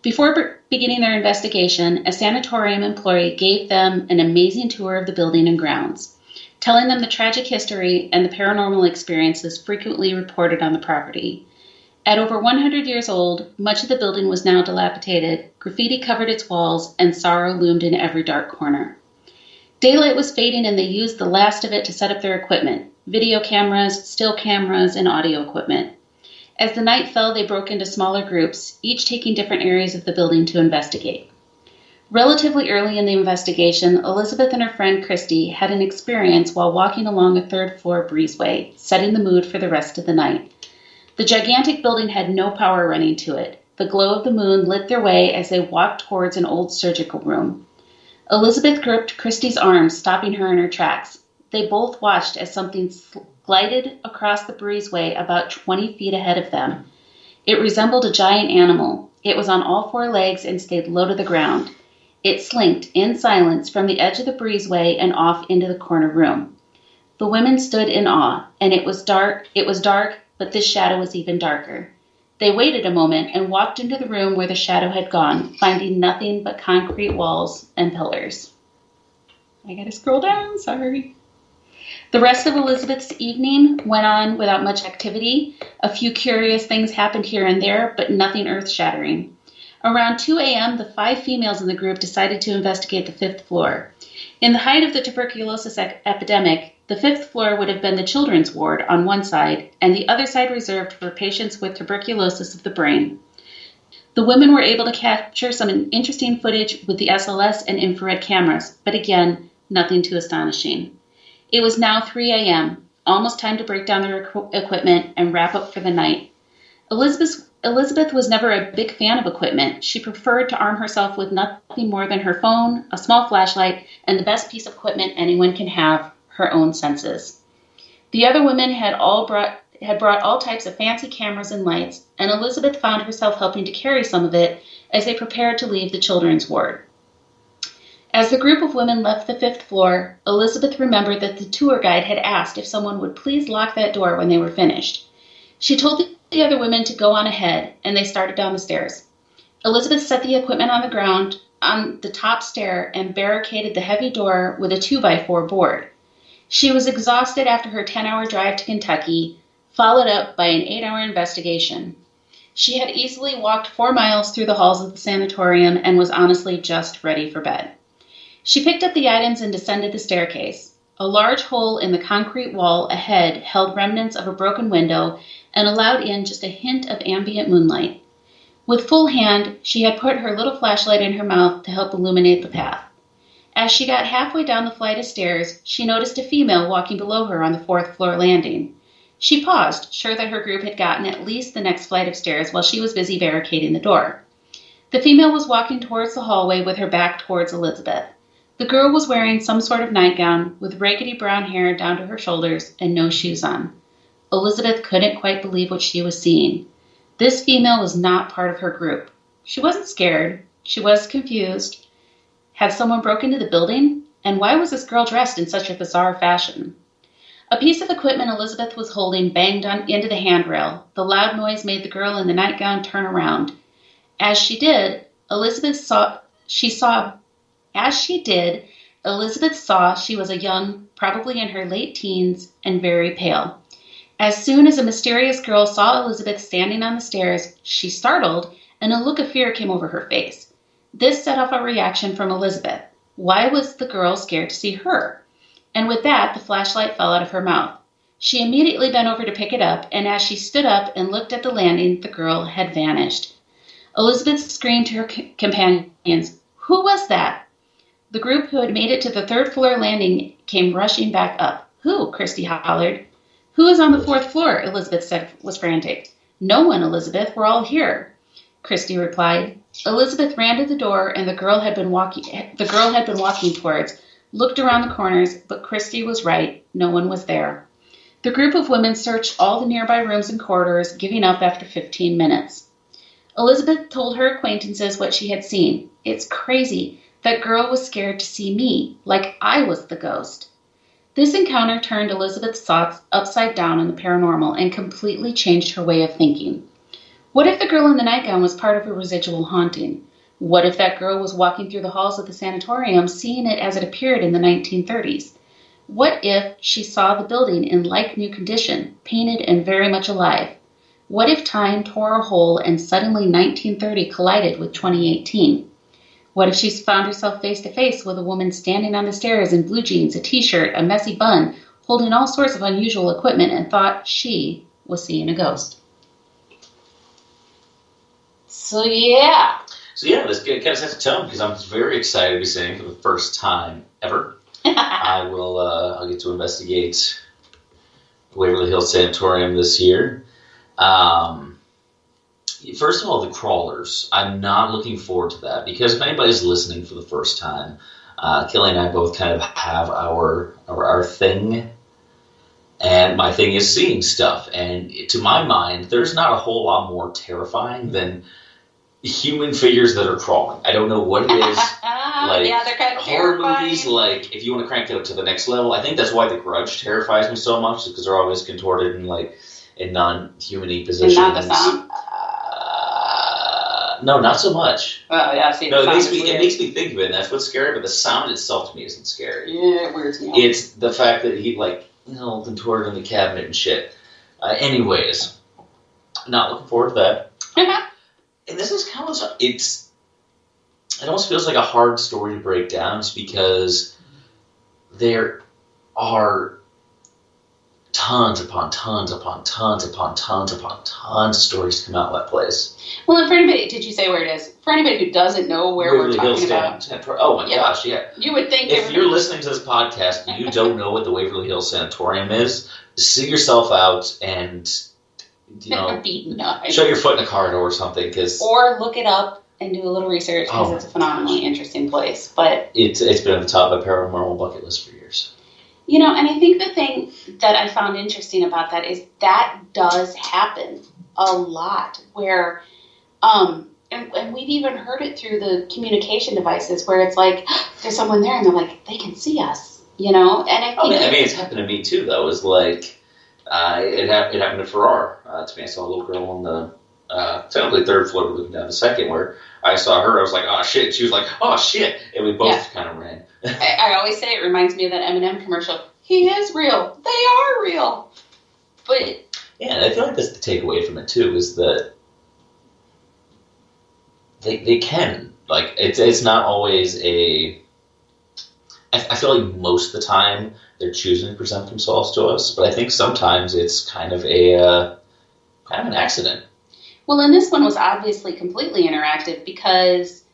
Before beginning their investigation, a sanatorium employee gave them an amazing tour of the building and grounds, telling them the tragic history and the paranormal experiences frequently reported on the property. At over 100 years old, much of the building was now dilapidated, graffiti covered its walls, and sorrow loomed in every dark corner. Daylight was fading, and they used the last of it to set up their equipment: video cameras, still cameras, and audio equipment. As the night fell, they broke into smaller groups, each taking different areas of the building to investigate. Relatively early in the investigation, Elizabeth and her friend Christy had an experience while walking along a third-floor breezeway, setting the mood for the rest of the night. The gigantic building had no power running to it. The glow of the moon lit their way as they walked towards an old surgical room. Elizabeth gripped Christy's arm, stopping her in her tracks. They both watched as something glided across the breezeway about 20 feet ahead of them. It resembled a giant animal. It was on all 4 legs and stayed low to the ground. It slinked in silence from the edge of the breezeway and off into the corner room. The women stood in awe, and it was dark, but this shadow was even darker. They waited a moment and walked into the room where the shadow had gone, finding nothing but concrete walls and pillars. I gotta scroll down, sorry. The rest of Elizabeth's evening went on without much activity. A few curious things happened here and there, but nothing earth-shattering. Around 2 a.m., the 5 females in the group decided to investigate the 5th floor. In the height of the tuberculosis epidemic, the 5th floor would have been the children's ward on one side, and the other side reserved for patients with tuberculosis of the brain. The women were able to capture some interesting footage with the SLS and infrared cameras, but again, nothing too astonishing. It was now 3 a.m., almost time to break down their equipment and wrap up for the night. Elizabeth was never a big fan of equipment. She preferred to arm herself with nothing more than her phone, a small flashlight, and the best piece of equipment anyone can have, her own senses. The other women had brought all types of fancy cameras and lights, and Elizabeth found herself helping to carry some of it as they prepared to leave the children's ward. As the group of women left the 5th floor, Elizabeth remembered that the tour guide had asked if someone would please lock that door when they were finished. She told the other women to go on ahead, and they started down the stairs. Elizabeth set the equipment on the ground on the top stair and barricaded the heavy door with a 2x4 board. She was exhausted after her 10-hour drive to Kentucky, followed up by an 8-hour investigation. She had easily walked 4 miles through the halls of the sanatorium and was honestly just ready for bed. She picked up the items and descended the staircase. A large hole in the concrete wall ahead held remnants of a broken window and allowed in just a hint of ambient moonlight. With full hand, she had put her little flashlight in her mouth to help illuminate the path. As she got halfway down the flight of stairs, she noticed a female walking below her on the 4th floor landing. She paused, sure that her group had gotten at least the next flight of stairs while she was busy barricading the door. The female was walking towards the hallway with her back towards Elizabeth. The girl was wearing some sort of nightgown with raggedy brown hair down to her shoulders and no shoes on. Elizabeth couldn't quite believe what she was seeing. This female was not part of her group. She wasn't scared. She was confused. Had someone broken into the building? And why was this girl dressed in such a bizarre fashion? A piece of equipment Elizabeth was holding banged into the handrail. The loud noise made the girl in the nightgown turn around. As she did, Elizabeth saw she was a young, probably in her late teens, and very pale. As soon as a mysterious girl saw Elizabeth standing on the stairs, she startled, and a look of fear came over her face. This set off a reaction from Elizabeth. Why was the girl scared to see her? And with that, the flashlight fell out of her mouth. She immediately bent over to pick it up, and as she stood up and looked at the landing, the girl had vanished. Elizabeth screamed to her companions, "Who was that?" The group who had made it to the 3rd floor landing came rushing back up. "Who?" Christy hollered. "Who is on the 4th floor?" Elizabeth said was frantic. "No one, Elizabeth. We're all here," Christy replied. Elizabeth ran to the door, and the girl had been walking towards, looked around the corners, but Christy was right. No one was there. The group of women searched all the nearby rooms and corridors, giving up after 15 minutes. Elizabeth told her acquaintances what she had seen. "It's crazy. That girl was scared to see me, like I was the ghost." This encounter turned Elizabeth's thoughts upside down on the paranormal and completely changed her way of thinking. What if the girl in the nightgown was part of a residual haunting? What if that girl was walking through the halls of the sanatorium, seeing it as it appeared in the 1930s? What if she saw the building in like-new condition, painted and very much alive? What if time tore a hole and suddenly 1930 collided with 2018? What if she found herself face-to-face with a woman standing on the stairs in blue jeans, a t-shirt, a messy bun, holding all sorts of unusual equipment, and thought she was seeing a ghost? So yeah, this kind of sets the tone because I'm very excited to be seeing it for the first time ever. I'll get to investigate Waverly Hills Sanatorium this year. First of all, the crawlers. I'm not looking forward to that because if anybody's listening for the first time, Kelly and I both kind of have our thing, and my thing is seeing stuff. And to my mind, there's not a whole lot more terrifying than human figures that are crawling. I don't know what it is. Yeah, they're kind of horror terrifying. movies, like if you want to crank it up to the next level, I think that's why The Grudge terrifies me so much because they're always contorted in non-human-y positions. And not the sound. No, not so much. Oh yeah, see. No, it makes me think of it, and that's what's scary. But the sound itself to me isn't scary. Yeah, it weirds me out. It's the fact that he contorted in the cabinet and shit. Anyways, not looking forward to that. And this is kind of it almost feels like a hard story to break down, just because there are tons upon tons upon tons upon tons upon tons of stories come out of that place. Well, and for anybody, did you say where it is? For anybody who doesn't know where we're talking about. Oh my gosh, yeah. You would think if you're listening to this podcast and you don't know what the Waverly Hills Sanatorium is, see yourself out and shut your foot in a car door or something. Or look it up and do a little research because it's a phenomenally interesting place. But it's been on the top of my paranormal bucket list for years. And I think the thing that I found interesting about that is that does happen a lot where, and we've even heard it through the communication devices where it's like, there's someone there and they're like, they can see us, And I think it's happened to me too, though. It's like, it happened to Farrar. To me, I saw a little girl on the, technically third floor, looking down the second, where I saw her, I was like, oh shit. She was like, oh shit. And we both kind of ran. I always say it reminds me of that M&M commercial. He is real. They are real. But yeah, and I feel like that's the takeaway from it too, is that they can, like, it's not always I feel like most of the time they're choosing to present themselves to us, but I think sometimes it's kind of an accident. Well, and this one was obviously completely interactive because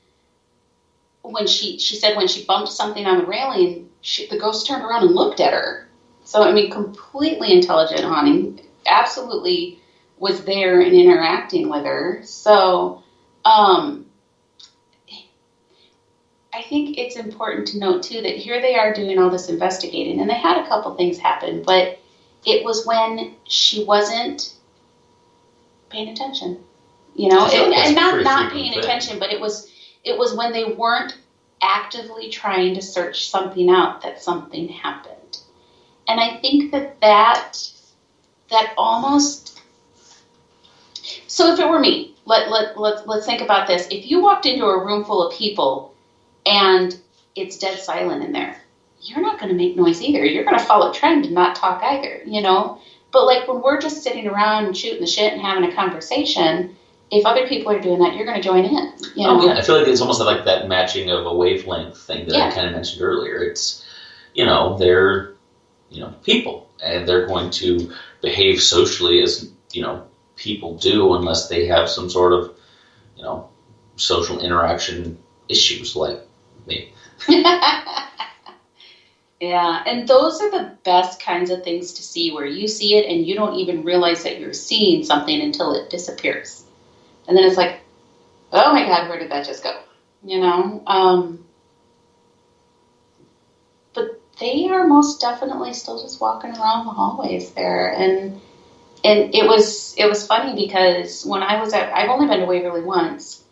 when she said when she bumped something on the railing, the ghost turned around and looked at her. So, completely intelligent haunting, absolutely was there and interacting with her. So, I think it's important to note, too, that here they are doing all this investigating, and they had a couple things happen, but it was when she wasn't paying attention, and not paying attention, but it was when they weren't actively trying to search something out that something happened. And I think that almost, so if it were me, let's think about this. If you walked into a room full of people and it's dead silent in there, you're not going to make noise either. You're going to follow trend and not talk either, But like when we're just sitting around and shooting the shit and having a conversation, if other people are doing that, you're going to join in. Oh, yeah. I feel like it's almost like that matching of a wavelength thing that I kind of mentioned earlier. It's, they're, people, and they're going to behave socially as, people do unless they have some sort of, social interaction issues like me. Yeah, and those are the best kinds of things to see, where you see it and you don't even realize that you're seeing something until it disappears. And then it's like, oh my God, where did that just go? But they are most definitely still just walking around the hallways there. And it was funny because when I've only been to Waverly once,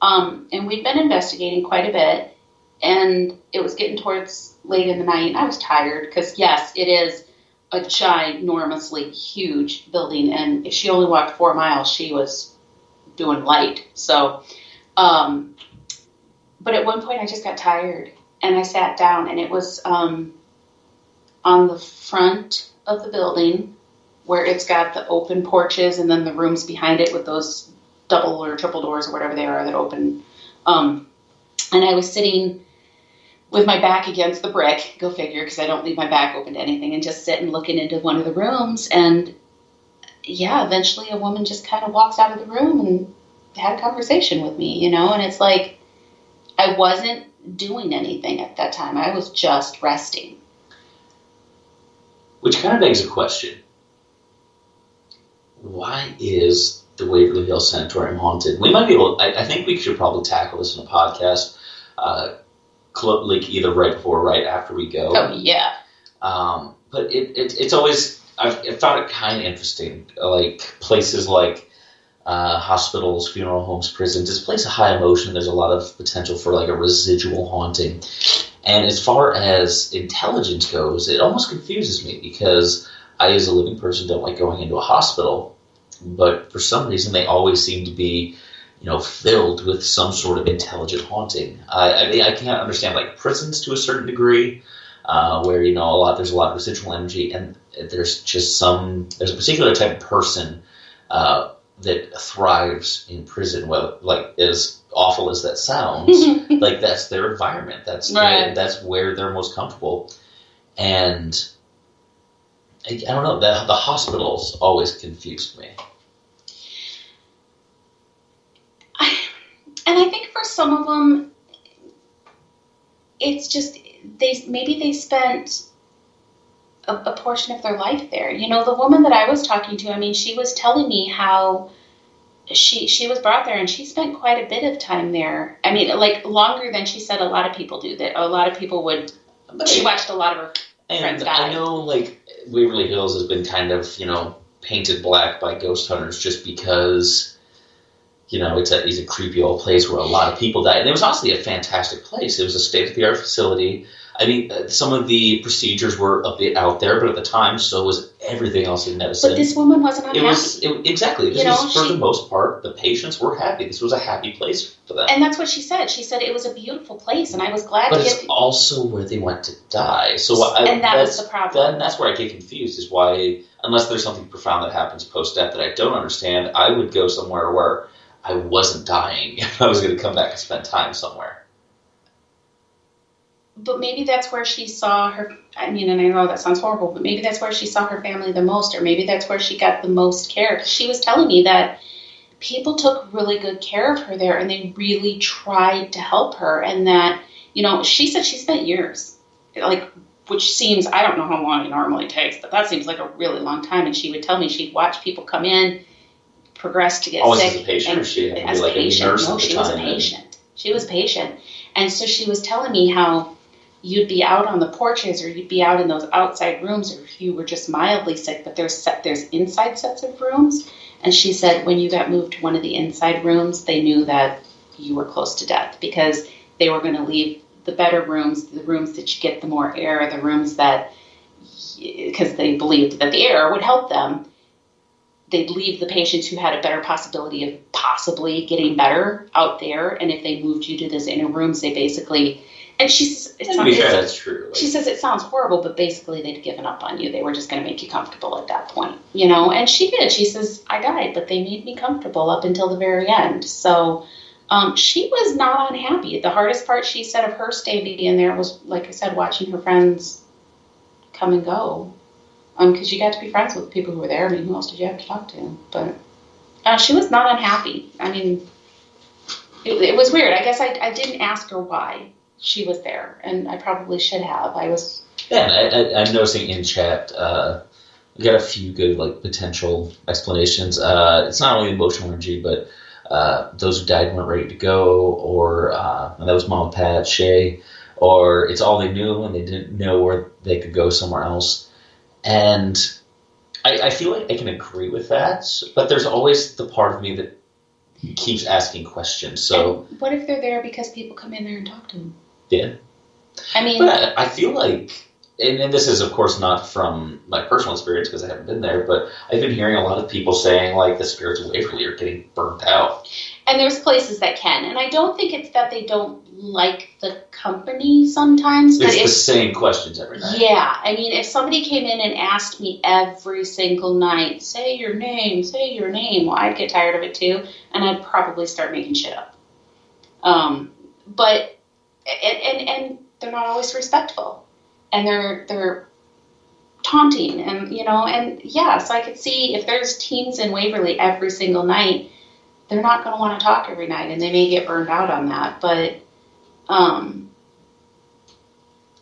and we'd been investigating quite a bit, and it was getting towards late in the night, and I was tired because, yes, it is a ginormously huge building, and if she only walked 4 miles, she was doing light. So, but at one point I just got tired, and I sat down, and it was on the front of the building where it's got the open porches and then the rooms behind it with those double or triple doors or whatever they are that open. And I was sitting with my back against the brick, go figure, because I don't leave my back open to anything, and just sitting looking into one of the rooms. And yeah, eventually a woman just kind of walks out of the room and had a conversation with me, and it's like I wasn't doing anything at that time. I was just resting. Which kind of begs a question. Why is the Waverly Hills Sanatorium haunted? We might be able, I think we should probably tackle this in a podcast, like either right before or right after we go. Oh, yeah. But it's always, I've found it kind of interesting, like places like hospitals, funeral homes, prisons. It's a place of high emotion. There's a lot of potential for like a residual haunting. And as far as intelligence goes, it almost confuses me because I, as a living person, don't like going into a hospital. But for some reason, they always seem to be, filled with some sort of intelligent haunting. I can't understand like prisons to a certain degree, where there's a lot of residual energy, and there's a particular type of person that thrives in prison. Well, like as awful as that sounds, like that's their environment. That's right. That's where they're most comfortable, and I don't know, the hospitals always confused me. And I think for some of them, it's just they spent a portion of their life there. You know, the woman that I was talking to, I mean, she was telling me how she was brought there and she spent quite a bit of time there. I mean, like longer than she said a lot of people do. That a lot of people would. She watched a lot of her friends die. I know, like, Waverly Hills has been kind of, painted black by ghost hunters just because, it's a creepy old place where a lot of people die. And it was honestly a fantastic place. It was a state-of-the-art facility. I mean, some of the procedures were a bit out there, but at the time, so was everything else in medicine. But this woman wasn't unhappy. Exactly. This was, for the most part, the patients were happy. This was a happy place for them. And that's what she said. She said it was a beautiful place, and I was glad to get... But it's also where they went to die. So that was the problem. Then that's where I get confused, is why, unless there's something profound that happens post-death that I don't understand, I would go somewhere where I wasn't dying if I was going to come back and spend time somewhere. But maybe that's where she saw her, I mean, and I know that sounds horrible, but maybe that's where she saw her family the most, or maybe that's where she got the most care. She was telling me that people took really good care of her there, and they really tried to help her, and that, she said she spent years, which seems, I don't know how long it normally takes, but that seems like a really long time, and she would tell me she'd watch people come in, progress to get sick. As a patient, or she as a patient? No, she was a patient. She was patient. And so she was telling me how you'd be out on the porches or you'd be out in those outside rooms, or if you were just mildly sick, but there's inside sets of rooms. And she said when you got moved to one of the inside rooms, they knew that you were close to death because they were going to leave the better rooms, the rooms that you get the more air, the rooms that, because they believed that the air would help them, they'd leave the patients who had a better possibility of possibly getting better out there. And if they moved you to those inner rooms, they basically... And she says, that's true. She says it sounds horrible, but basically they'd given up on you. They were just going to make you comfortable at that point, And she did. She says, I died, but they made me comfortable up until the very end. So she was not unhappy. The hardest part, she said, of her stay being there was, like I said, watching her friends come and go. Because you got to be friends with people who were there. I mean, who else did you have to talk to? But she was not unhappy. I mean, it was weird. I guess I didn't ask her why she was there, and I probably should have. I'm noticing in chat, we got a few good potential explanations. It's not only emotional energy, but those who died weren't ready to go, or and that was Mom and Pat, Shay, or it's all they knew and they didn't know where they could go somewhere else. And I feel like I can agree with that, but there's always the part of me that keeps asking questions. So and what if they're there because people come in there and talk to them? Yeah. I mean... But I feel like, and this is, of course, not from my personal experience because I haven't been there, but I've been hearing a lot of people saying, the spirits of Waverly are getting burnt out. And there's places that can. And I don't think it's that they don't like the company sometimes. But it's the same questions every night. Yeah. I mean, if somebody came in and asked me every single night, say your name, well, I'd get tired of it too. And I'd probably start making shit up. But, and they're not always respectful. And they're taunting. And, and yeah, so I could see if there's teens in Waverly every single night, they're not going to want to talk every night, and they may get burned out on that. But I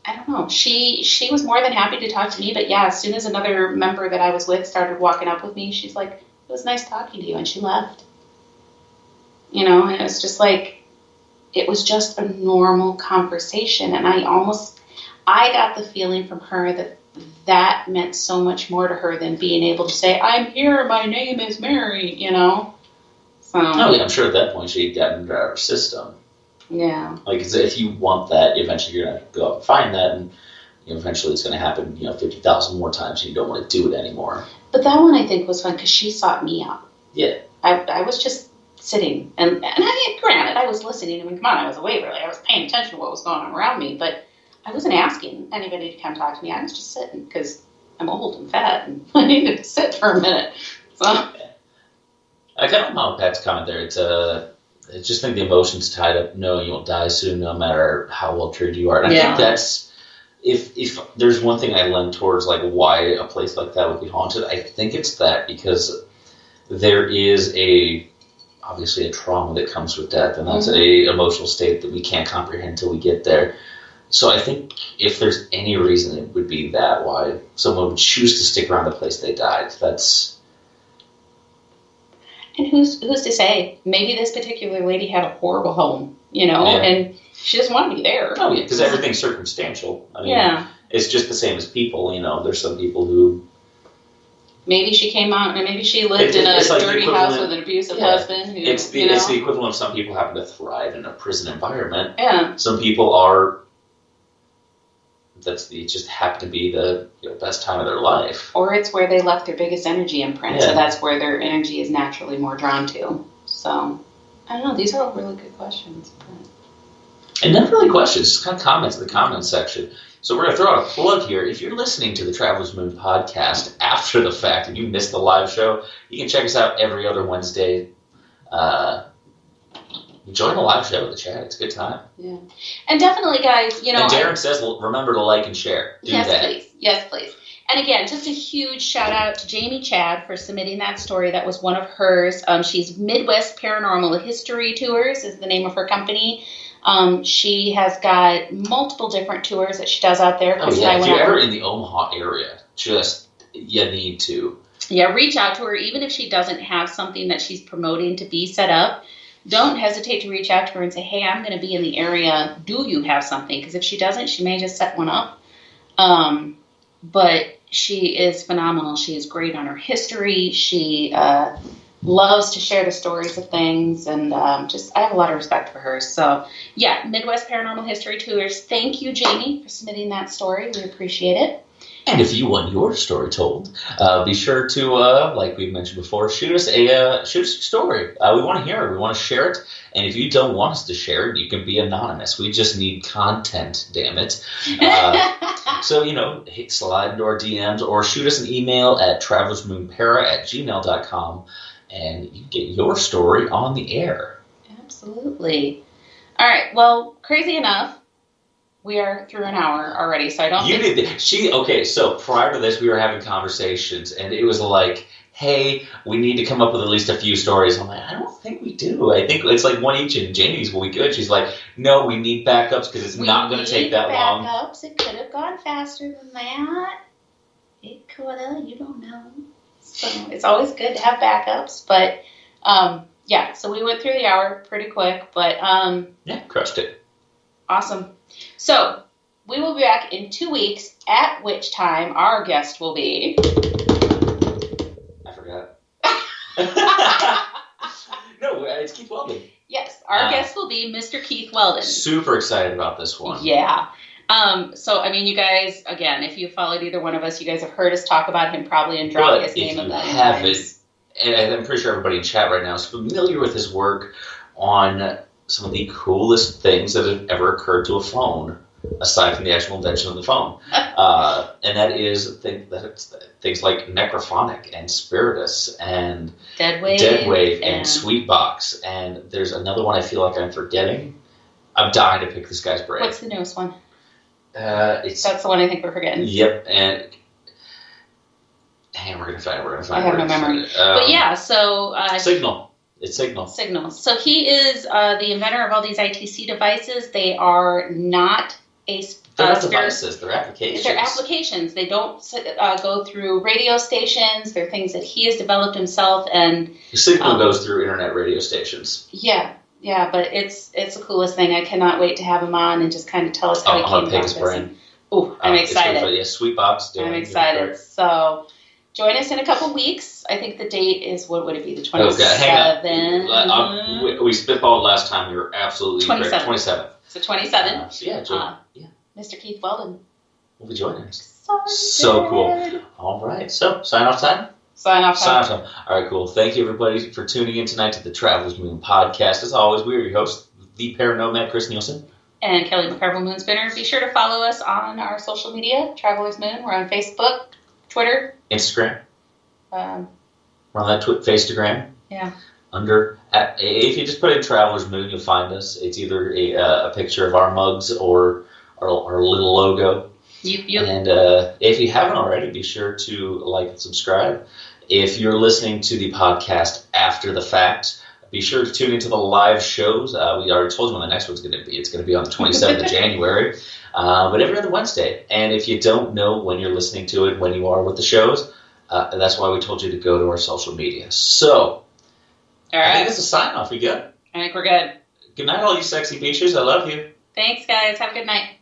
don't know. She was more than happy to talk to me. But yeah, as soon as another member that I was with started walking up with me, she's like, "It was nice talking to you," and she left. And it was just it was just a normal conversation, and I got the feeling from her that meant so much more to her than being able to say, "I'm here. My name is Mary." So, I'm sure at that point she had gotten into our system. Yeah. If you want that, eventually you're going to go out and find that, and eventually it's going to happen, 50,000 more times, and you don't want to do it anymore. But that one I think was fun because she sought me out. Yeah. I was just sitting, and granted, I was listening. I mean, come on, I was a Waverly. I was paying attention to what was going on around me, but I wasn't asking anybody to come talk to me. I was just sitting because I'm old and fat, and I needed to sit for a minute. So. I kind of Mom and Pat's comment there. I just think the emotions tied up knowing you'll die soon no matter how well treated you are. And I think if there's one thing I lend towards, like why a place like that would be haunted, I think it's that because there is obviously a trauma that comes with death, and that's a emotional state that we can't comprehend until we get there. So I think if there's any reason, it would be that why someone would choose to stick around the place they died. And who's to say? Maybe this particular lady had a horrible home, and she doesn't want to be there. Oh yeah, because everything's circumstantial. I mean, it's just the same as people. There's some people who maybe she came out and maybe she lived in a dirty house with an abusive husband. It's the equivalent of some people happen to thrive in a prison environment. Yeah. Some people are. It just happened to be the best time of their life. Or it's where they left their biggest energy imprint, so that's where their energy is naturally more drawn to. So, I don't know, these are all really good questions. And not really questions, just kind of comments in the comments section. So we're going to throw out a plug here. If you're listening to the Traveler's Moon podcast after the fact and you missed the live show, you can check us out every other Wednesday. Join the live show with the chat. It's a good time. Yeah. And definitely, guys, And Darren says, remember to like and share. Do that. Please. Yes, please. And again, just a huge shout out to Jamie Chad for submitting that story. That was one of hers. She's Midwest Paranormal History Tours is the name of her company. She has got multiple different tours that she does out there. If you're ever in the Omaha area, you need to. Yeah, reach out to her. Even if she doesn't have something that she's promoting to be set up, don't hesitate to reach out to her and say, hey, I'm going to be in the area. Do you have something? Because if she doesn't, she may just set one up. But she is phenomenal. She is great on her history. She loves to share the stories of things. And I have a lot of respect for her. So, yeah, Midwest Paranormal History Tours. Thank you, Jamie, for submitting that story. We appreciate it. And if you want your story told, be sure to, like we mentioned before, shoot us a story. We want to hear it. We want to share it. And if you don't want us to share it, you can be anonymous. We just need content, damn it. So, slide into our DMs or shoot us an email at travelersmoonpara@gmail.com, and you can get your story on the air. Absolutely. All right. Well, crazy enough, we are through an hour already, so I don't so prior to this, we were having conversations, and it was like, hey, we need to come up with at least a few stories. I'm like, I don't think we do. I think it's like one each, and Jamie's will be good. She's like, no, we need backups because it's not going to take that long. Backups. It could have gone faster than that. It could have. You don't know. So it's always good to have backups, but so we went through the hour pretty quick, but crushed it. Awesome. So, we will be back in 2 weeks, at which time our guest will be... I forgot. No, it's Keith Weldon. Yes, our guest will be Mr. Keith Weldon. Super excited about this one. Yeah. You guys, again, if you followed either one of us, you guys have heard us talk about him probably and drop his name of that. If you haven't, and I'm pretty sure everybody in chat right now is familiar with his work on some of the coolest things that have ever occurred to a phone, aside from the actual invention of the phone. And that is things like Necrophonic and Spiritus and Dead Wave and Sweetbox. And there's another one I feel like I'm forgetting. I'm dying to pick this guy's brain. What's the newest one? That's the one I think we're forgetting. Yep. And we're going to find it. I have no memory. But yeah, so... Signal. It's Signal. So he is the inventor of all these ITC devices. They are not they're not devices. They're applications. They're applications. They don't go through radio stations. They're things that he has developed himself. And Signal goes through internet radio stations. Yeah, but it's the coolest thing. I cannot wait to have him on and just kind of tell us how he came about this. I'm excited. Sweetbox. I'm excited. So... join us in a couple weeks. I think the date is, what would it be, the 27th? Okay, hang on. We spitballed last time. We were absolutely 27th. 27th. So 27th. Join. Mr. Keith Weldon will be joining us. So cool. All right. So, sign off time? Sign off time. All right, cool. Thank you, everybody, for tuning in tonight to the Traveler's Moon podcast. As always, we are your hosts, the Paranomad, Chris Nielsen. And Kelly McCarville Moonspinner. Be sure to follow us on our social media, Traveler's Moon. We're on Facebook, Twitter, Instagram. We're on that Faceagram. Yeah. If you just put in Traveler's Moon, you'll find us. It's either a picture of our mugs or our little logo. And if you haven't already, be sure to like and subscribe. If you're listening to the podcast after the fact, be sure to tune into the live shows. We already told you when the next one's going to be. It's going to be on the 27th of January, but every other Wednesday. And if you don't know when you're listening to it, when you are with the shows, that's why we told you to go to our social media. So, All right. I think that's a sign off. We good? I think we're good. Good night, all you sexy beaches. I love you. Thanks, guys. Have a good night.